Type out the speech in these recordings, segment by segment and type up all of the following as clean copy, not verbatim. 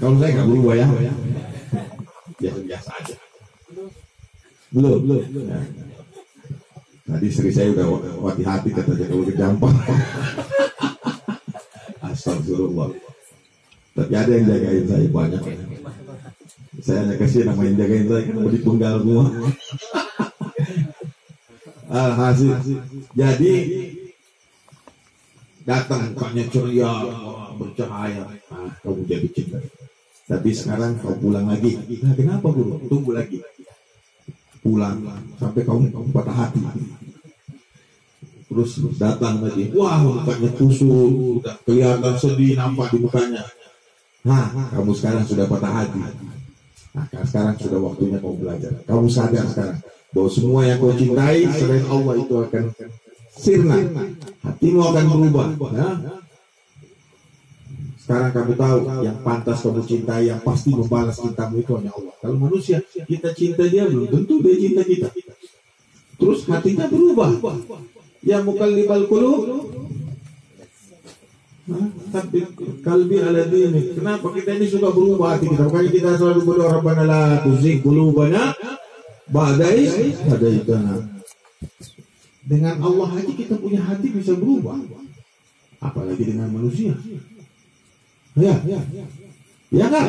Kalau saya nggak berubah ya, biasa aja. Belum. Ya. Tadi istri saya udah hati-hati katanya kalau kejampang. Astagfirullah. Tapi ada yang jagain saya banyak. Saya hanya kasih nama yang jagain saya kan mau dipenggal semua. Alhasil. Jadi datang mukanya ceria, bercahaya. Kamu jadi cinta. Tapi sekarang kau pulang lagi. Nah, kenapa guru? Tunggu lagi. Pulang sampai kamu patah hati. Terus datang lagi. Wah, mukanya kusut, udah kelihatan sedih nampak di mukanya. Nah, kamu sekarang sudah patah hati. Nah, sekarang sudah waktunya kau belajar. Kamu sadar sekarang bahwa semua yang kau cintai selain Allah itu akan sirna. Hatimu akan berubah. Nah, sekarang kamu tahu yang pantas kamu cintai, yang pasti membalas cintamu itu hanya Allah. Kalau manusia, kita cinta dia belum tentu dia cinta kita. Terus hatinya berubah. Ya mukallibal qulub, tapi kalbi ala dini. Kenapa kita ini suka berubah hati kita? Makanya kita selalu berdoa Rabbana la tuzigh qulubana ba'da idh hadaitana. Dengan Allah aja kita punya hati bisa berubah. Apalagi dengan manusia. Ya kan?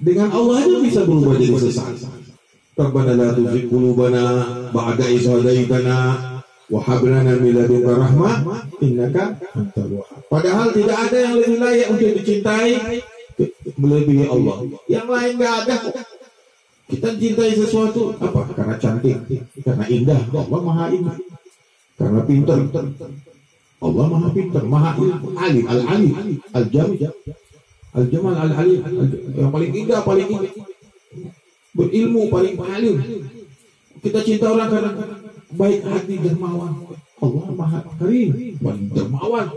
Dengan Allah aja bisa berubah jadi sesat. Rabbana la tuzigh qulubana ba'da idh hadaitana wa hab lana min ladunka rahmah innaka antal wahhab. Padahal tidak ada yang lebih layak untuk dicintai melebihi Allah. Yang lain enggak ada. Kita cintai sesuatu apa? Karena cantik, karena indah. Allah Maha indah. Karena pintar. Allah Maha pintar, Maha alim, al-alim, al-jamil, al-jamal, al-alim, yang paling indah, paling indah. Berilmu, paling alim. Kita cinta orang karena baik hati, dermawan. Allah Maha Karim, paling dermawan.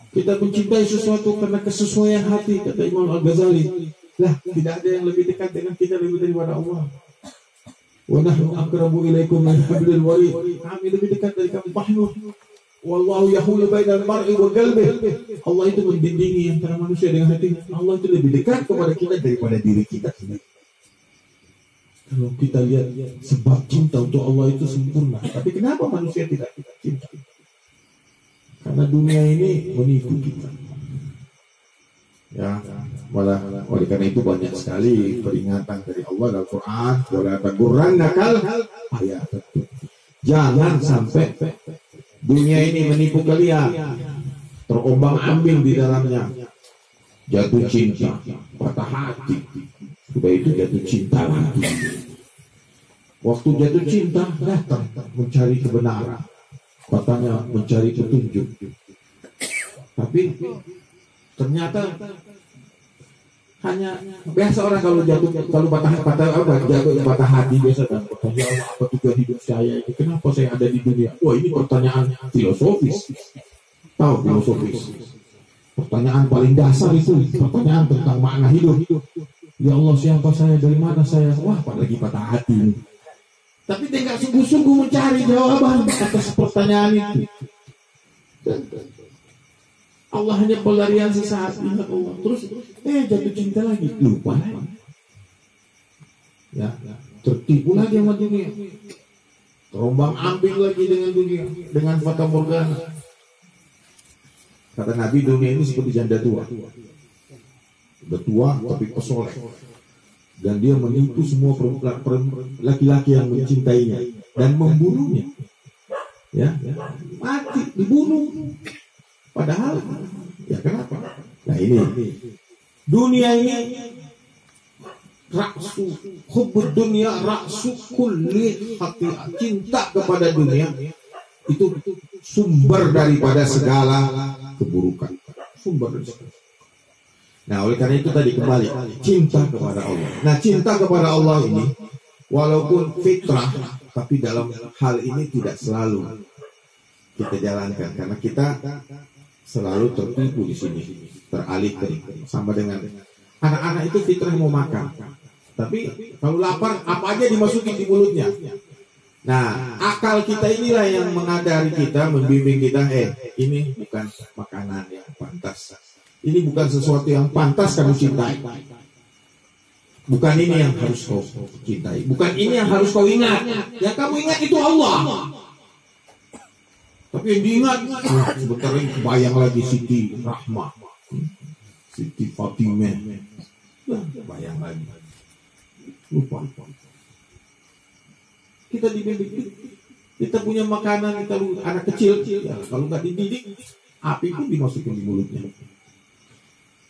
Kita mencintai sesuatu karena kesesuaian hati, kata Imam Al-Ghazali. Lah, tidak ada yang lebih dekat dengan kita lebih daripada Allah. Wa nahnu aqrabu ilaikum min hablil warid. Kami lebih dekat dari kamu. Wallahu yahulu bainal mar'i wa qalbihi. Allah itu membimbingi antara manusia dengan hati. Allah itu lebih dekat kepada kita daripada diri kita sendiri. Kalau kita lihat sebab cinta untuk Allah itu sempurna. Tapi kenapa manusia tidak kita cinta? Karena dunia ini menipu kita. Ya, malah oleh karena itu banyak sekali peringatan dari Allah dalam Quran. Wala taghurrannakal hayatud dunya. Jangan sampai dunia ini menipu kalian, terombang-ambing di dalamnya, jatuh cinta, patah hati, sudah itu jatuh cinta lagi. Waktu jatuh cinta datang mencari kebenaran, katanya mencari petunjuk, tapi ternyata hanya biasa orang kalau jatuh, kalau patah hati biasa kan bertanya apa tujuan hidup saya ini, kenapa saya ada di dunia? Wah, ini pertanyaan filosofis. Tahu filosofis? Pertanyaan paling dasar itu pertanyaan tentang makna hidup. Ya Allah, siapa saya, dari mana saya? Wah, apalagi patah hati ini. Tapi dia nggak sungguh-sungguh mencari jawaban atas pertanyaan itu. Allah hanya pelarian sesaat, ingat Allah. Terus jatuh cinta lagi, lupa lagi. Ya, tertipu lagi sama dunia. Terombang ambing lagi dengan dunia, dengan fata morgana. Kata Nabi, dunia ini seperti janda tua. Sudah tua tapi pesoleh. Dan dia menipu semua laki-laki yang mencintainya dan membunuhnya. Ya, mati, dibunuh. Padahal, ya kenapa? Nah ini, dunia ini raksu, hubbud dunia raksu kulli hati. Cinta kepada dunia itu sumber daripada segala keburukan. Sumber dari segala. Nah, oleh karena itu tadi kembali cinta kepada Allah. Nah, cinta kepada Allah ini walaupun fitrah, tapi dalam hal ini tidak selalu kita jalankan karena kita selalu tertipu di sini, teralihkan. Sama dengan anak-anak itu fitrah mau makan, tapi kalau lapar apa aja dimasukin di mulutnya. Nah, akal kita inilah yang mengadari kita, membimbing kita, ini bukan makanan yang pantas. Ini bukan sesuatu yang pantas kamu cintai. Bukan ini yang harus kau cintai. Bukan ini yang harus kau ingat. Yang kamu ingat itu Allah. Tapi yang diingat, sebentar lagi bayang lagi Siti Rahmah, Siti Fatimah, bayang lagi. Lupa. Kita dididik, kita punya makanan, kita anak kecil, ya, kalau nggak dididik, api pun dimasukin di mulutnya.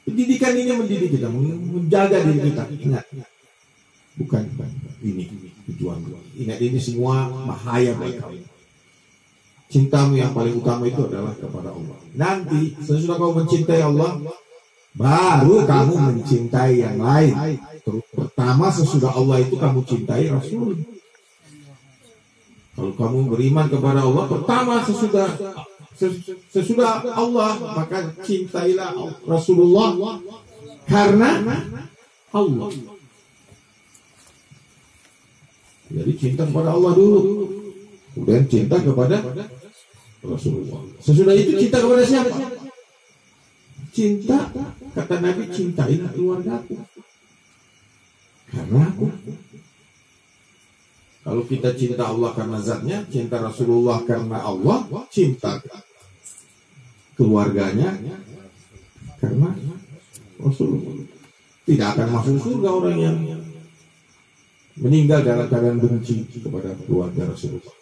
Pendidikan ini mendidik kita, menjaga diri kita. Ingat, bukan ini tujuan. Ingat ini semua bahaya bagi kamu. Cintamu yang paling utama itu adalah kepada Allah. Nanti sesudah kau mencintai Allah, baru kamu mencintai yang lain. Pertama sesudah Allah itu kamu cintai Rasul. Kalau kamu beriman kepada Allah, pertama sesudah Allah, maka cintailah Rasulullah karena Allah. Jadi cinta kepada Allah dulu, kemudian cinta kepada Rasulullah. Sesudah itu cinta kepada siapa? Cinta, kata Nabi, cintailah keluargaku karena aku. Kalau kita cinta Allah karena zatnya, cinta Rasulullah karena Allah, cinta keluarganya karena Rasulullah. Tidak akan masuk surga orang yang meninggal dalam keadaan benci kepada keluarga Rasulullah.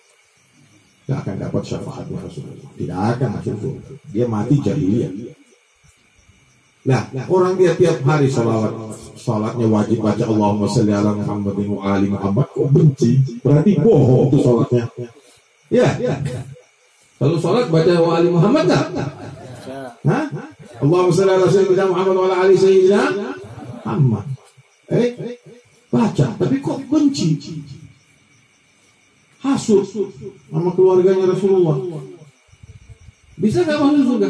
Tidak akan dapat syafaatnya Rasulullah. Tidak akan masuk surga. Dia mati jahiliyah. Nah, orang dia tiap hari sholatnya wajib baca Allahumma sholli ala Muhammadin wa ali Muhammad, kok benci? Berarti bohong itu sholatnya. Ya. Kalau sholat baca wa ali Muhammad enggak? Hah? Allahumma sholli ala sayyidina Muhammad wa ala ali sayyidina Muhammad. Baca, tapi kok benci? Hasud sama keluarganya Rasulullah. Bisa enggak masuk surga?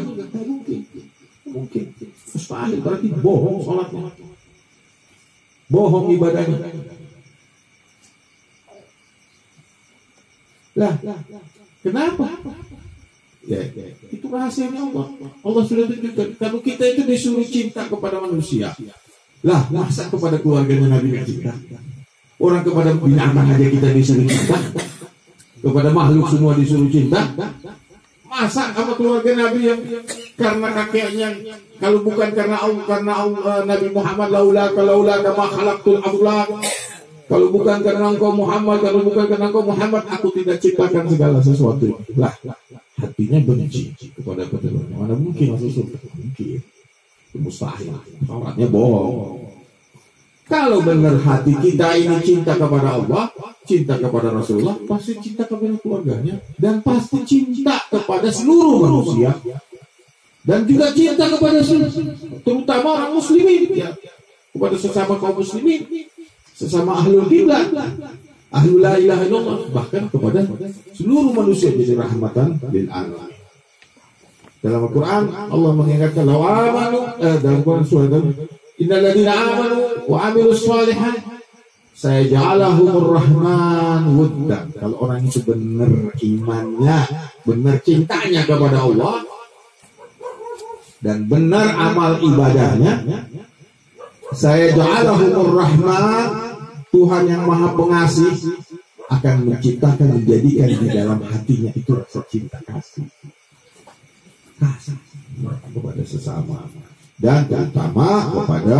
Mungkin. Mustahil, berarti bohong sholatnya. Bohong ibadahnya. Lah, kenapa? Ya, itu rahasianya Allah. Allah sudah tunjukkan. Kalau kita itu disuruh cinta kepada manusia, lah, masa kepada keluarganya Nabi kita? Orang kepada binatang aja kita disuruh cinta, kepada makhluk semua disuruh cinta. Masa sama keluarga Nabi yang karena kakeknya, kalau bukan karena Allah, Nabi Muhammad laula kama khalaqtul aflaq. Kalau bukan karena engkau Muhammad, aku tidak ciptakan segala sesuatu. Lah, hatinya benci kepada keduanya. Mana mungkin masuk surga? Mungkin. Mustahil. Auratnya bohong. Kalau benar hati kita ini cinta kepada Allah, cinta kepada Rasulullah, pasti cinta kepada keluarganya, dan pasti cinta kepada seluruh manusia, dan juga cinta kepada terutama orang muslimin, ya, kepada sesama kaum muslimin, sesama ahlul qiblah, ahlul la ilaha illallah, bahkan kepada seluruh manusia jadi rahmatan lil alamin. Dalam Al-Quran Allah mengingatkan dalam Quran surah innal ladzina amanu wa amilus shalihat sayaj'aluhumur rahman wuddan. Kalau orang itu benar imannya, benar cintanya kepada Allah, dan benar amal ibadahnya, sayaj'aluhumur rahman, Tuhan yang Maha Pengasih akan menciptakan, menjadikan di dalam hatinya itu rasa cinta kasih kepada sesama, dan terutama kepada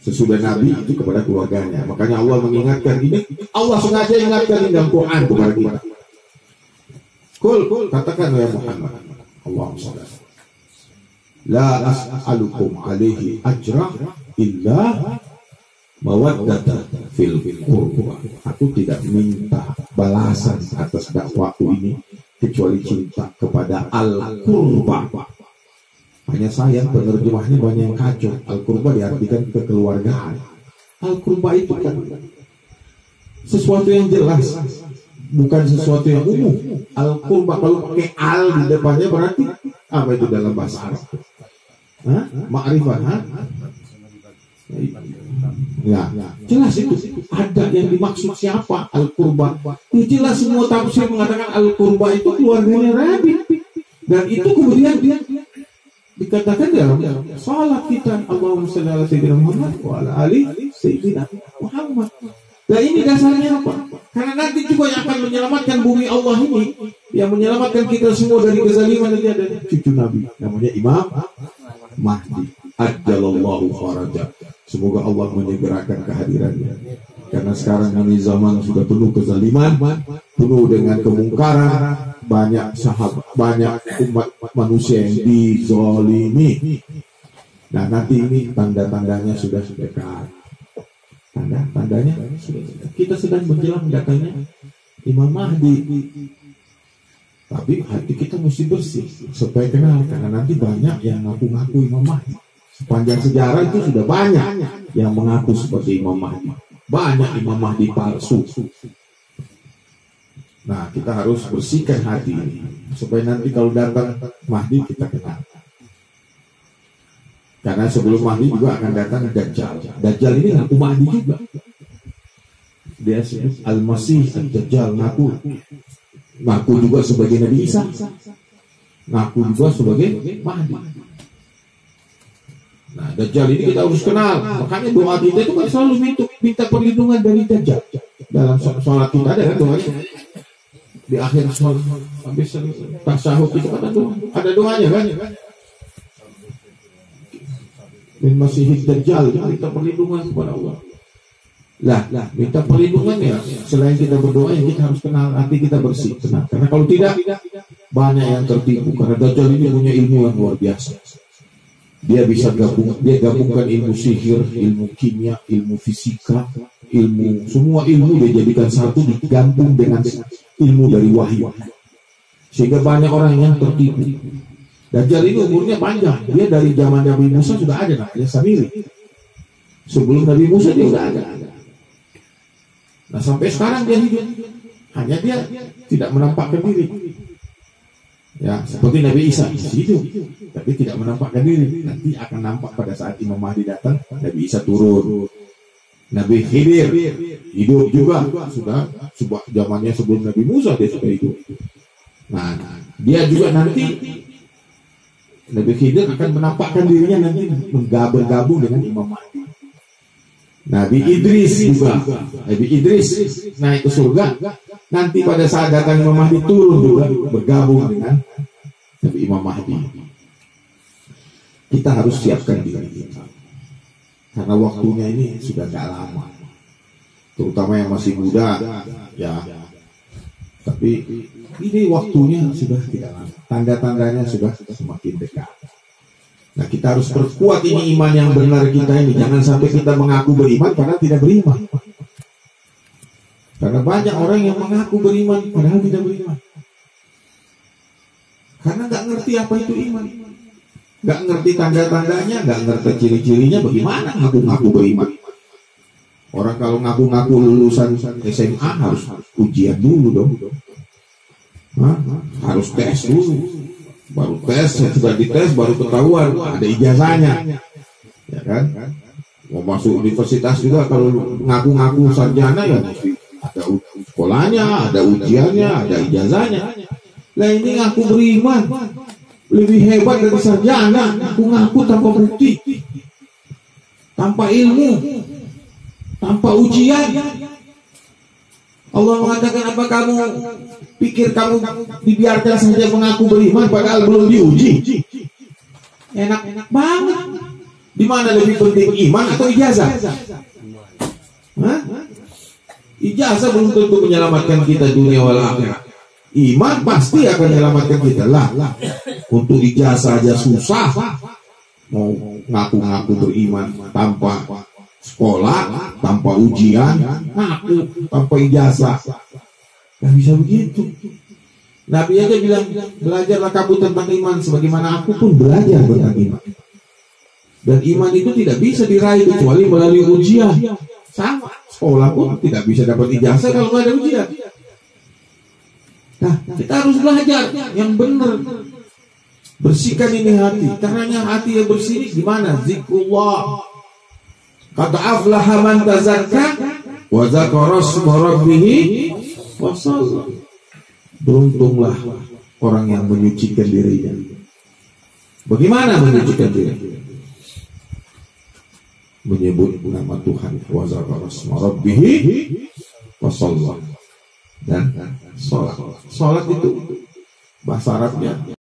sesudah Nabi itu kepada keluarganya. Makanya Allah mengingatkan ini, Allah sengaja ingatkan dalam Quran kepada kita. Kul katakan ya Muhammad, Allahumma shalli la as'alukum alaihi ajra illa mawaddata fil qurba. Aku tidak minta balasan atas dakwaku ini kecuali cinta kepada al-qurba. Hanya sayang penerjemahnya banyak yang kacau. Al-qurba diartikan kekeluargaan. Al-qurba itu kan sesuatu yang jelas, bukan sesuatu yang umum. Al-qurba kalau pakai al di depannya berarti apa itu dalam bahasa Arab? Ma'rifah, ya, jelas itu. Ada yang dimaksud siapa al-qurba. Itu jelas, semua tafsir mengatakan al-qurba itu keluarganya Nabi. Dan itu kemudian dikatakan dalam salat kita, Allahumma shalli ala sayyidina Muhammad wa ala ali sayyidina Muhammad. Nah ini dasarnya apa? Karena nanti juga yang akan menyelamatkan bumi Allah ini, yang menyelamatkan kita semua dari kezaliman, nanti ada cucu Nabi, namanya Imam Mahdi. Ajjalallahu farajah. Semoga Allah menyegerakan kehadirannya. Karena sekarang ini zaman sudah penuh kezaliman, penuh dengan kemungkaran, banyak umat manusia yang dizalimi. Nah nanti ini tanda-tandanya sudah dekat. Tanda-tandanya kita sedang menjelang datangnya Imam Mahdi. Tapi hati kita mesti bersih supaya kenal, karena nanti banyak yang ngaku-ngaku Imam Mahdi. Sepanjang sejarah itu sudah banyak yang mengaku seperti Imam Mahdi. Banyak Imam Mahdi palsu. Nah kita harus bersihkan hati ini supaya nanti kalau datang Mahdi kita kenal. Karena sebelum Mahdi juga akan datang Dajjal. Dajjal ini ngaku Mahdi juga. Dia Al-Masih Dajjal ngaku juga sebagai Nabi Isa. Ngaku juga sebagai Mahdi. Nah Dajjal ini kita harus kenal. Makanya doa kita itu kan selalu minta perlindungan dari Dajjal. Dalam sholat kita ada kan doanya. Di akhir sholat habis tasyahud itu kan ada doanya kan. Dan masih Dajjal, minta perlindungan kepada Allah. Lah, minta perlindungan ya. Selain kita berdoa, yang kita harus kenal, hati kita bersih. Tenang. Karena kalau tidak, banyak yang tertipu. Karena Dajjal ini punya ilmu yang luar biasa. Dia bisa gabungkan ilmu sihir, ilmu kimia, ilmu fisika, semua ilmu dia jadikan satu, digabung dengan ilmu dari wahyu. Sehingga banyak orang yang tertipu. Dajjal ini umurnya panjang. Dia dari zaman Nabi Musa sudah ada namanya Samiri. Sebelum Nabi Musa dia sudah ada. Nah sampai sekarang dia hidup. Hanya dia tidak menampakkan diri. Ya seperti Nabi Isa hidup, tapi tidak menampakkan diri. Nanti akan nampak pada saat Imam Mahdi datang. Nabi Isa turun. Nabi Khidir hidup juga. Sudah zamannya sebelum Nabi Musa dia sudah hidup. Nah dia juga nanti Nabi Khidir akan menampakkan dirinya nanti bergabung dengan Imam Mahdi. Nabi Idris juga. Nabi Idris naik ke surga. Nanti pada saat datang Imam Mahdi turun juga bergabung dengan Nabi Imam Mahdi. Kita harus siapkan diri kita. Karena waktunya ini sudah gak lama. Terutama yang masih muda. Ya. Tapi ini waktunya sudah tidak lama. Tanda-tandanya sudah semakin dekat. Nah kita harus perkuat ini iman yang benar kita ini. Jangan sampai kita mengaku beriman padahal tidak beriman. Karena banyak orang yang mengaku beriman padahal tidak beriman. Karena gak ngerti apa itu iman. Gak ngerti tanda-tandanya, gak ngerti ciri-cirinya. Bagaimana ngaku-ngaku beriman? Orang kalau ngaku-ngaku lulusan SMA harus ujian dulu dong. Harus tes dulu, baru tes, sudah dites baru ketahuan ada ijazahnya, ya kan? Mau masuk universitas juga kalau ngaku-ngaku sarjana ya mesti ada sekolahnya, ada ujiannya, ada ijazahnya. Lah ini ngaku beriman lebih hebat dari sarjana, ngaku-ngaku tanpa bukti, tanpa ilmu, tanpa ujian. Allah mengatakan, apa kamu pikir kamu dibiarkan saja mengaku beriman padahal belum diuji? Enak-enak banget. Di mana lebih penting, iman atau ijazah? Ijazah belum tentu menyelamatkan kita dunia wal akhirat. Iman pasti akan menyelamatkan kita. Lah, untuk ijazah aja susah. Mau ngaku-ngaku beriman tanpa sekolah, tanpa ujian, ngaku tanpa ijazah. Gak bisa begitu. Nabi aja bilang, belajarlah kamu tentang iman sebagaimana aku pun belajar tentang iman. Dan iman itu tidak bisa diraih kecuali melalui ujian. Sama, sekolah pun tidak bisa dapat ijazah kalau nggak ada ujian. Nah, kita harus belajar yang benar. Bersihkan ini hati. Karena hati yang bersih gimana? Zikrullah. Qad aflaha man tazakka wa dzakara isma rabbih wa shalla. Beruntunglah orang yang menyucikan dirinya. Bagaimana menyucikan diri? Menyebut nama Tuhan wa zakara asma rabbih wa shalla dan salat. Salat itu bahasa Arabnya